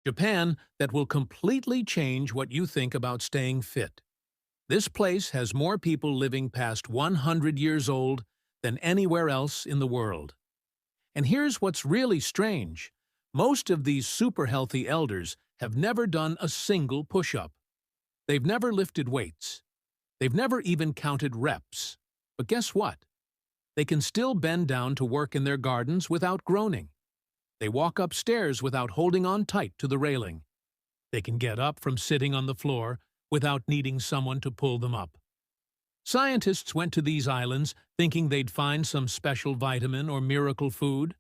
Japan that will completely change what you think about staying fit. This place has more people living past 100 years old than anywhere else in the world. And here's what's really strange. Most of these super healthy elders have never done a single push-up. They've never lifted weights. They've never even counted reps. But guess what? They can still bend down to work in their gardens without groaning. They walk upstairs without holding on tight to the railing. They can get up from sitting on the floor without needing someone to pull them up. Scientists went to these islands thinking they'd find some special vitamin or miracle food.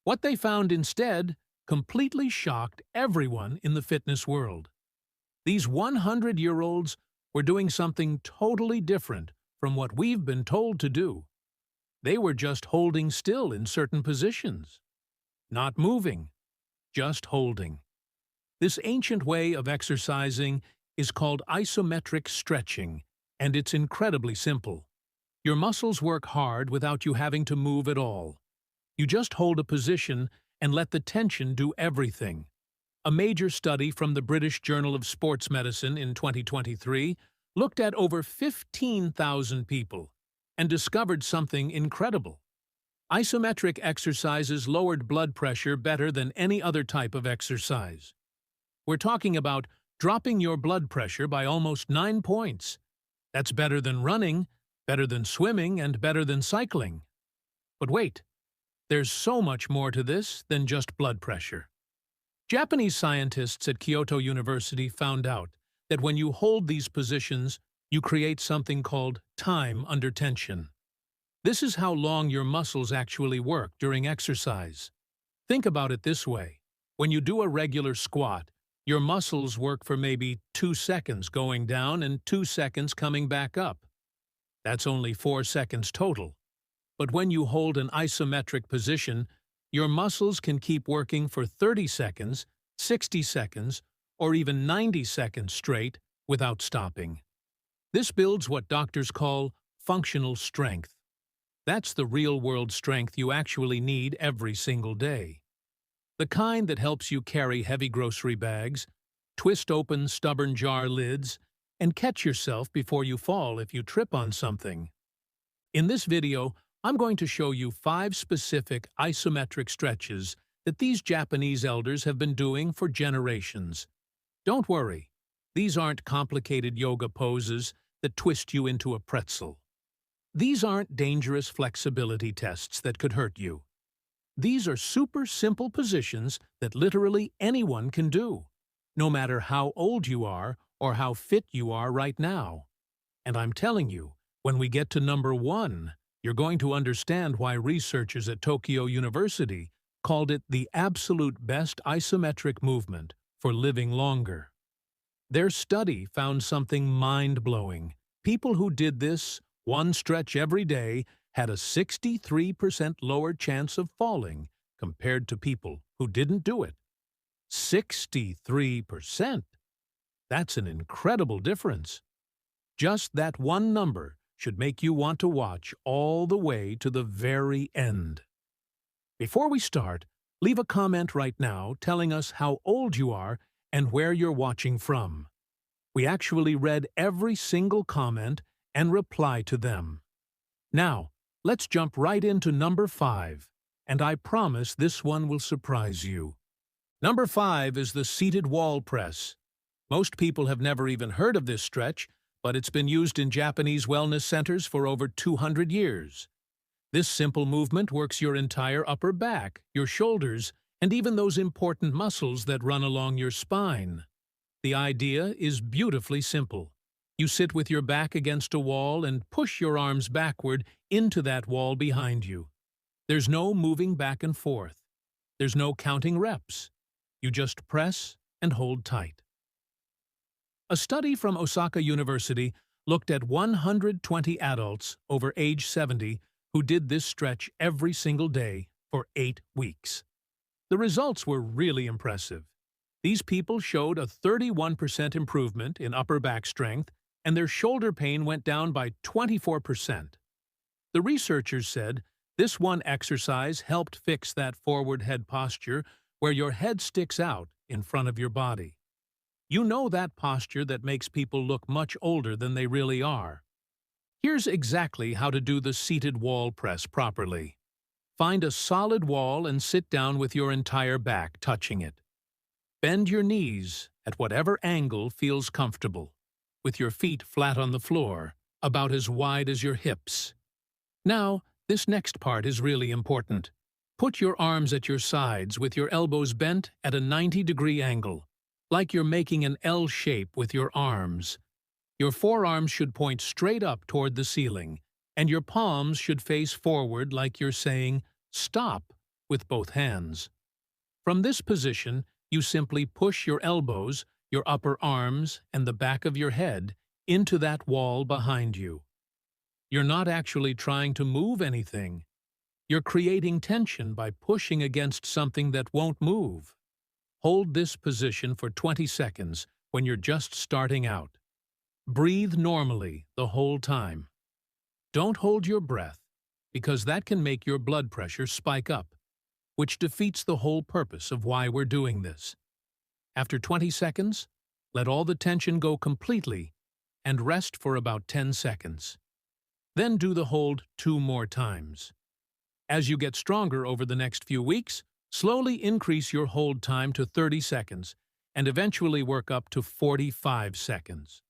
What they found instead completely shocked everyone in the fitness world. These 100-year-olds were doing something totally different from what we've been told to do. They were just holding still in certain positions. Not moving, just holding. This ancient way of exercising is called isometric stretching, and it's incredibly simple. Your muscles work hard without you having to move at all. You just hold a position and let the tension do everything. A major study from the British Journal of Sports Medicine in 2023 looked at over 15,000 people and discovered something incredible. Isometric exercises lowered blood pressure better than any other type of exercise. We're talking about dropping your blood pressure by almost 9 points. That's better than running, better than swimming, and better than cycling. But wait, there's so much more to this than just blood pressure. Japanese scientists at Kyoto University found out that when you hold these positions, you create something called time under tension. This is how long your muscles actually work during exercise. Think about it this way. When you do a regular squat, your muscles work for maybe 2 seconds going down and 2 seconds coming back up. That's only 4 seconds total. But when you hold an isometric position, your muscles can keep working for 30 seconds, 60 seconds, or even 90 seconds straight without stopping. This builds what doctors call functional strength. That's the real-world strength you actually need every single day. The kind that helps you carry heavy grocery bags, twist open stubborn jar lids, and catch yourself before you fall if you trip on something. In this video, I'm going to show you 5 specific isometric stretches that these Japanese elders have been doing for generations. Don't worry, these aren't complicated yoga poses that twist you into a pretzel. These aren't dangerous flexibility tests that could hurt you. These are super simple positions that literally anyone can do, no matter how old you are or how fit you are right now. And I'm telling you, when we get to number 1, you're going to understand why researchers at Tokyo University called it the absolute best isometric movement for living longer. Their study found something mind-blowing. People who did this one stretch every day had a 63% lower chance of falling compared to people who didn't do it. 63%! That's an incredible difference. Just that one number should make you want to watch all the way to the very end. Before we start, leave a comment right now telling us how old you are and where you're watching from. We actually read every single comment and reply to them. Now, let's jump right into number 5, and I promise this one will surprise you. Number 5 is the seated wall press. Most people have never even heard of this stretch, but it's been used in Japanese wellness centers for over 200 years. This simple movement works your entire upper back, your shoulders, and even those important muscles that run along your spine. The idea is beautifully simple. You sit with your back against a wall and push your arms backward into that wall behind you. There's no moving back and forth. There's no counting reps. You just press and hold tight. A study from Osaka University looked at 120 adults over age 70 who did this stretch every single day for 8 weeks. The results were really impressive. These people showed a 31% improvement in upper back strength, and their shoulder pain went down by 24%. The researchers said this one exercise helped fix that forward head posture where your head sticks out in front of your body. You know that posture that makes people look much older than they really are. Here's exactly how to do the seated wall press properly. Find a solid wall and sit down with your entire back touching it. Bend your knees at whatever angle feels comfortable, with your feet flat on the floor, about as wide as your hips. Now, this next part is really important. Put your arms at your sides with your elbows bent at a 90-degree angle, like you're making an L shape with your arms. Your forearms should point straight up toward the ceiling, and your palms should face forward like you're saying, "Stop," with both hands. From this position, you simply push your elbows, your upper arms, and the back of your head into that wall behind you. You're not actually trying to move anything. You're creating tension by pushing against something that won't move. Hold this position for 20 seconds when you're just starting out. Breathe normally the whole time. Don't hold your breath, because that can make your blood pressure spike up, which defeats the whole purpose of why we're doing this. After 20 seconds, let all the tension go completely and rest for about 10 seconds. Then do the hold 2 more times. As you get stronger over the next few weeks, slowly increase your hold time to 30 seconds and eventually work up to 45 seconds.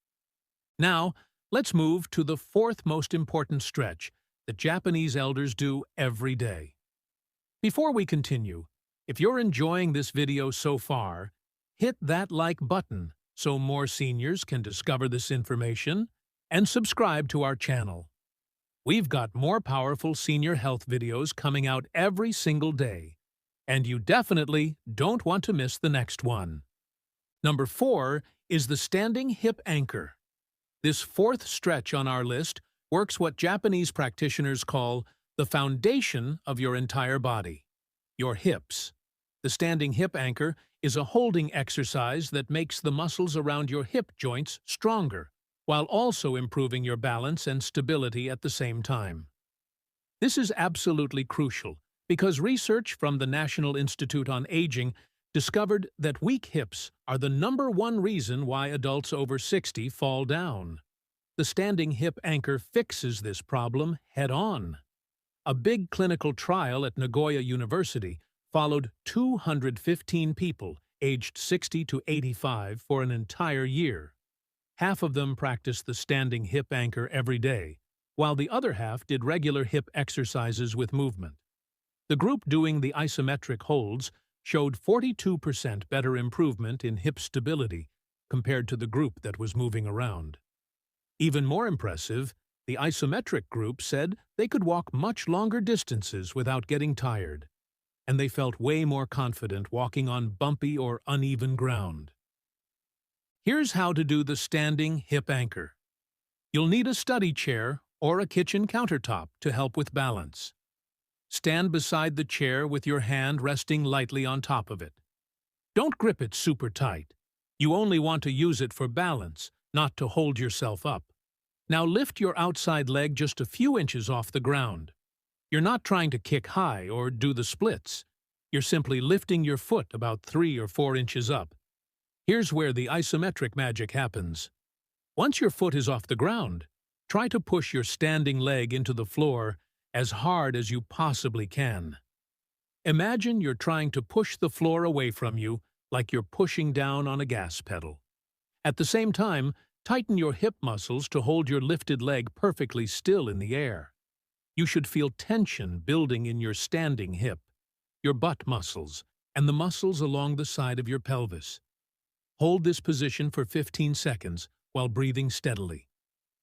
Now, let's move to the 4th most important stretch that Japanese elders do every day. Before we continue, if you're enjoying this video so far, hit that like button so more seniors can discover this information, and subscribe to our channel. We've got more powerful senior health videos coming out every single day, and you definitely don't want to miss the next one. Number 4 is the standing hip anchor. This 4th stretch on our list works what Japanese practitioners call the foundation of your entire body, your hips. The standing hip anchor is a holding exercise that makes the muscles around your hip joints stronger, while also improving your balance and stability at the same time. This is absolutely crucial because research from the National Institute on Aging discovered that weak hips are the #1 reason why adults over 60 fall down. The standing hip anchor fixes this problem head-on. A big clinical trial at Nagoya University followed 215 people aged 60 to 85 for an entire year. Half of them practiced the standing hip anchor every day, while the other half did regular hip exercises with movement. The group doing the isometric holds showed 42% better improvement in hip stability compared to the group that was moving around. Even more impressive, the isometric group said they could walk much longer distances without getting tired, and they felt way more confident walking on bumpy or uneven ground. Here's how to do the standing hip anchor. You'll need a study chair or a kitchen countertop to help with balance. Stand beside the chair with your hand resting lightly on top of it. Don't grip it super tight. You only want to use it for balance, not to hold yourself up. Now lift your outside leg just a few inches off the ground. You're not trying to kick high or do the splits. You're simply lifting your foot about 3 or 4 inches up. Here's where the isometric magic happens. Once your foot is off the ground, try to push your standing leg into the floor as hard as you possibly can. Imagine you're trying to push the floor away from you like you're pushing down on a gas pedal. At the same time, tighten your hip muscles to hold your lifted leg perfectly still in the air. You should feel tension building in your standing hip, your butt muscles, and the muscles along the side of your pelvis. Hold this position for 15 seconds while breathing steadily.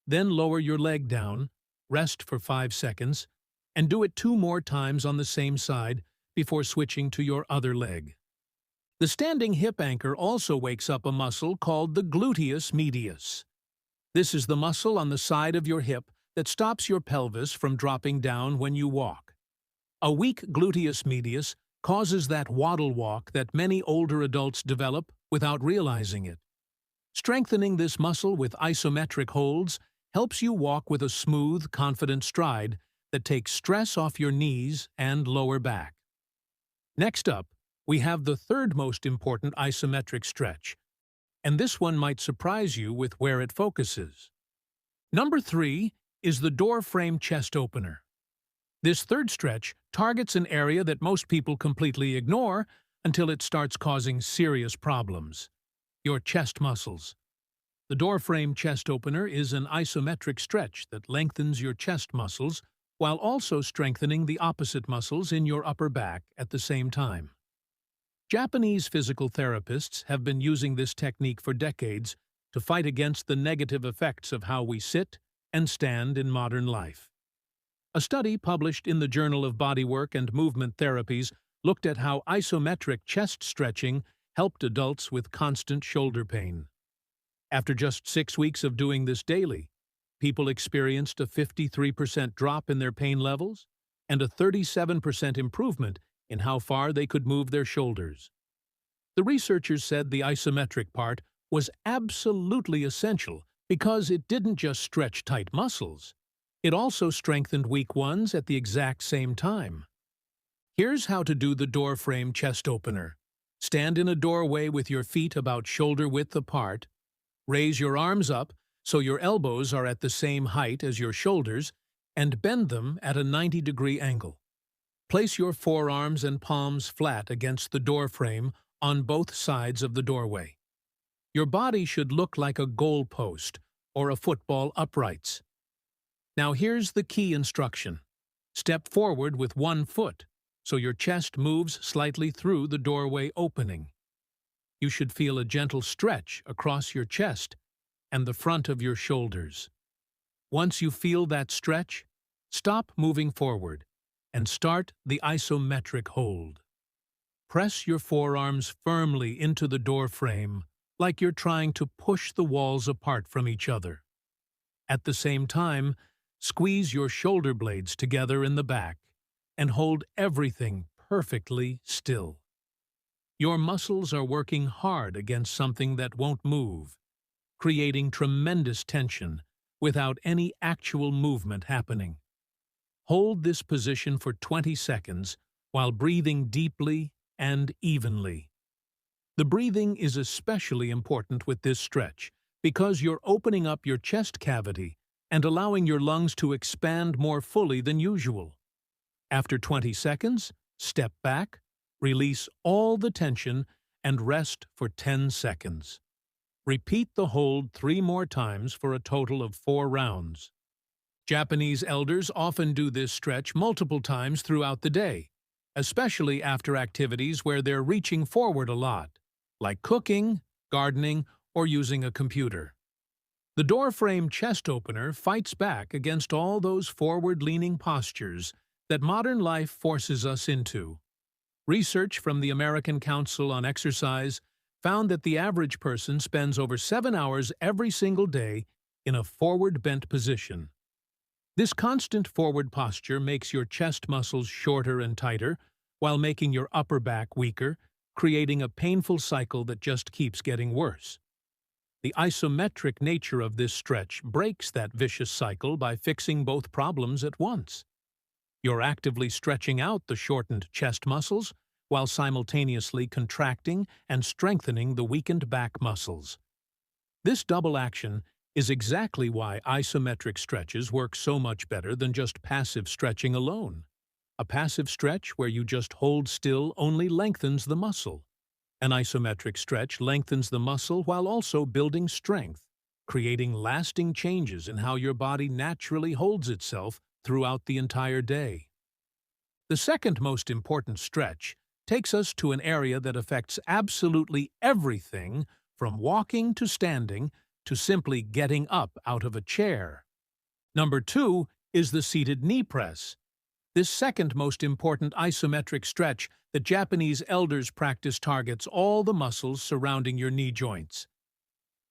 Then lower your leg down, rest for 5 seconds, and do it 2 more times on the same side before switching to your other leg. The standing hip anchor also wakes up a muscle called the gluteus medius. This is the muscle on the side of your hip that stops your pelvis from dropping down when you walk. A weak gluteus medius causes that waddle walk that many older adults develop without realizing it. Strengthening this muscle with isometric holds helps you walk with a smooth, confident stride that takes stress off your knees and lower back. Next up, we have the third most important isometric stretch, and this one might surprise you with where it focuses. Number 3 is the door frame chest opener. This third stretch targets an area that most people completely ignore until it starts causing serious problems: your chest muscles. The door frame chest opener is an isometric stretch that lengthens your chest muscles while also strengthening the opposite muscles in your upper back at the same time. Japanese physical therapists have been using this technique for decades to fight against the negative effects of how we sit and stand in modern life. A study published in the Journal of Bodywork and Movement Therapies looked at how isometric chest stretching helped adults with constant shoulder pain. After just 6 weeks of doing this daily, people experienced a 53% drop in their pain levels and a 37% improvement in how far they could move their shoulders. The researchers said the isometric part was absolutely essential because it didn't just stretch tight muscles, it also strengthened weak ones at the exact same time. Here's how to do the door frame chest opener. Stand in a doorway with your feet about shoulder width apart. Raise your arms up so your elbows are at the same height as your shoulders, and bend them at a 90-degree angle. Place your forearms and palms flat against the door frame on both sides of the doorway. Your body should look like a goal post or a football uprights. Now here's the key instruction. Step forward with one foot so your chest moves slightly through the doorway opening. You should feel a gentle stretch across your chest and the front of your shoulders. Once you feel that stretch, stop moving forward and start the isometric hold. Press your forearms firmly into the door frame like you're trying to push the walls apart from each other. At the same time, squeeze your shoulder blades together in the back and hold everything perfectly still. Your muscles are working hard against something that won't move, creating tremendous tension without any actual movement happening. Hold this position for 20 seconds while breathing deeply and evenly. The breathing is especially important with this stretch because you're opening up your chest cavity and allowing your lungs to expand more fully than usual. After 20 seconds, step back, release all the tension, and rest for 10 seconds. Repeat the hold 3 more times for a total of 4 rounds. Japanese elders often do this stretch multiple times throughout the day, especially after activities where they're reaching forward a lot, like cooking, gardening, or using a computer. The door frame chest opener fights back against all those forward-leaning postures that modern life forces us into. Research from the American Council on Exercise found that the average person spends over 7 hours every single day in a forward-bent position. This constant forward posture makes your chest muscles shorter and tighter, while making your upper back weaker, creating a painful cycle that just keeps getting worse. The isometric nature of this stretch breaks that vicious cycle by fixing both problems at once. You're actively stretching out the shortened chest muscles while simultaneously contracting and strengthening the weakened back muscles. This double action is exactly why isometric stretches work so much better than just passive stretching alone. A passive stretch where you just hold still only lengthens the muscle. An isometric stretch lengthens the muscle while also building strength, creating lasting changes in how your body naturally holds itself throughout the entire day. The second most important stretch takes us to an area that affects absolutely everything from walking to standing to simply getting up out of a chair. Number 2 is the seated knee press. This second most important isometric stretch that Japanese elders practice targets all the muscles surrounding your knee joints.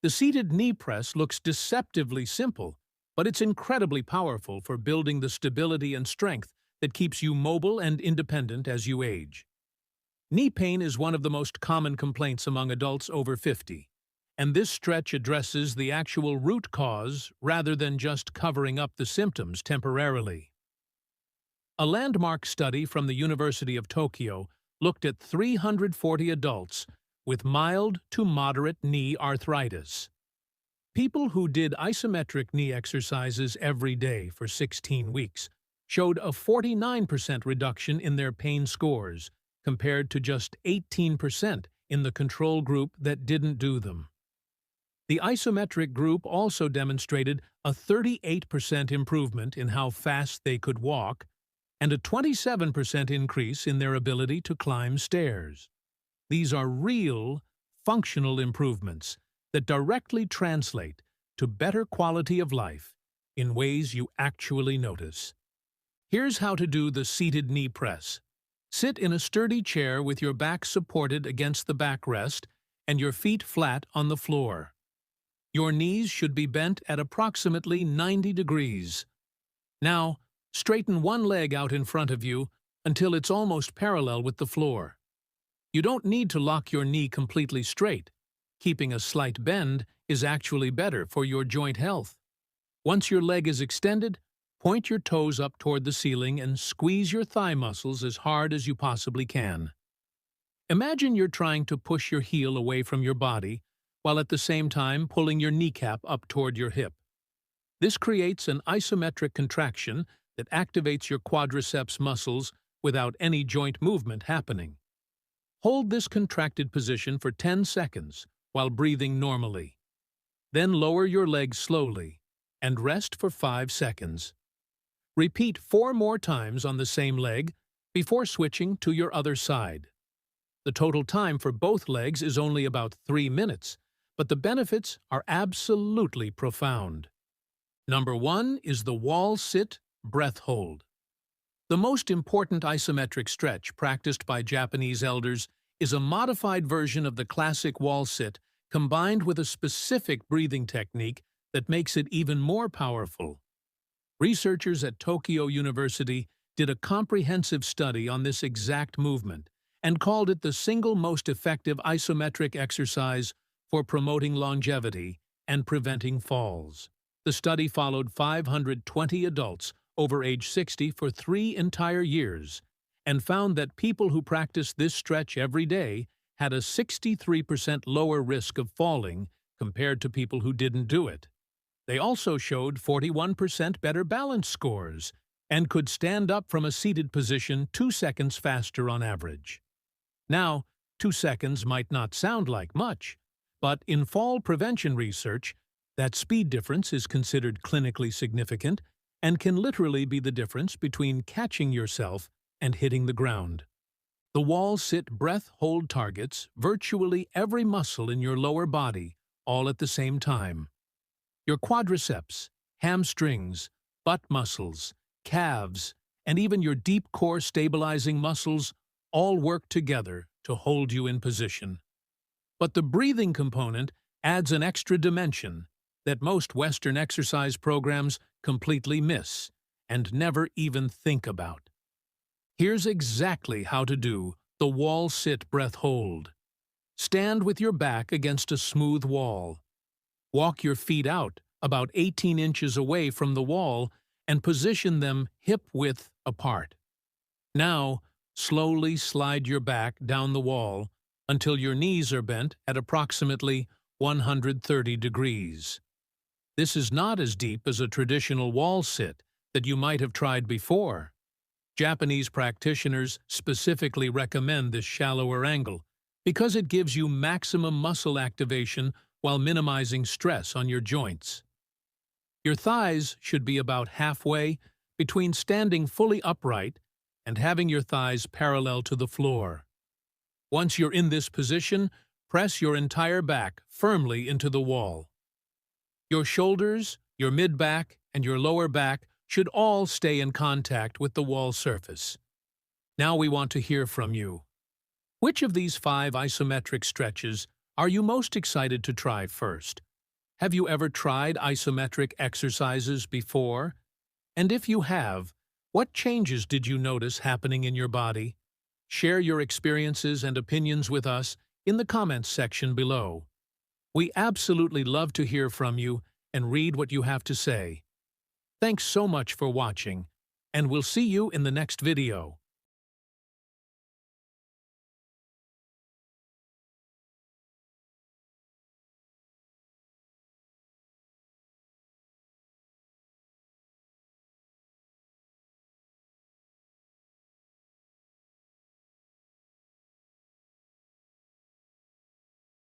The seated knee press looks deceptively simple, but it's incredibly powerful for building the stability and strength that keeps you mobile and independent as you age. Knee pain is one of the most common complaints among adults over 50, and this stretch addresses the actual root cause rather than just covering up the symptoms temporarily. A landmark study from the University of Tokyo looked at 340 adults with mild to moderate knee arthritis. People who did isometric knee exercises every day for 16 weeks showed a 49% reduction in their pain scores, compared to just 18% in the control group that didn't do them. The isometric group also demonstrated a 38% improvement in how fast they could walk and a 27% increase in their ability to climb stairs. These are real, functional improvements that directly translate to better quality of life in ways you actually notice. Here's how to do the seated knee press. Sit in a sturdy chair with your back supported against the backrest and your feet flat on the floor. Your knees should be bent at approximately 90 degrees. Now, straighten one leg out in front of you until it's almost parallel with the floor. You don't need to lock your knee completely straight. Keeping a slight bend is actually better for your joint health. Once your leg is extended, point your toes up toward the ceiling and squeeze your thigh muscles as hard as you possibly can. Imagine you're trying to push your heel away from your body while at the same time pulling your kneecap up toward your hip. This creates an isometric contraction that activates your quadriceps muscles without any joint movement happening. Hold this contracted position for 10 seconds while breathing normally. Then lower your leg slowly and rest for 5 seconds. Repeat 4 more times on the same leg before switching to your other side. The total time for both legs is only about 3 minutes, but the benefits are absolutely profound. Number 1 is the wall sit breath hold. The most important isometric stretch practiced by Japanese elders is a modified version of the classic wall sit combined with a specific breathing technique that makes it even more powerful. Researchers at Tokyo University did a comprehensive study on this exact movement and called it the single most effective isometric exercise for promoting longevity and preventing falls. The study followed 520 adults over age 60 for 3 entire years and found that people who practiced this stretch every day had a 63% lower risk of falling compared to people who didn't do it. They also showed 41% better balance scores and could stand up from a seated position 2 seconds faster on average. Now, 2 seconds might not sound like much, but in fall prevention research, that speed difference is considered clinically significant and can literally be the difference between catching yourself and hitting the ground. The wall sit breath hold targets virtually every muscle in your lower body all at the same time. Your quadriceps, hamstrings, butt muscles, calves, and even your deep core stabilizing muscles all work together to hold you in position. But the breathing component adds an extra dimension that most Western exercise programs completely miss and never even think about. Here's exactly how to do the wall sit breath hold. Stand with your back against a smooth wall. Walk your feet out about 18 inches away from the wall and position them hip-width apart. Now, slowly slide your back down the wall until your knees are bent at approximately 130 degrees. This is not as deep as a traditional wall sit that you might have tried before. Japanese practitioners specifically recommend this shallower angle because it gives you maximum muscle activation while minimizing stress on your joints. Your thighs should be about halfway between standing fully upright and having your thighs parallel to the floor. Once you're in this position, press your entire back firmly into the wall. Your shoulders, your mid-back, and your lower back should all stay in contact with the wall surface. Now we want to hear from you. Which of these 5 isometric stretches are you most excited to try first? Have you ever tried isometric exercises before? And if you have, what changes did you notice happening in your body? Share your experiences and opinions with us in the comments section below. We absolutely love to hear from you and read what you have to say. Thanks so much for watching, and we'll see you in the next video.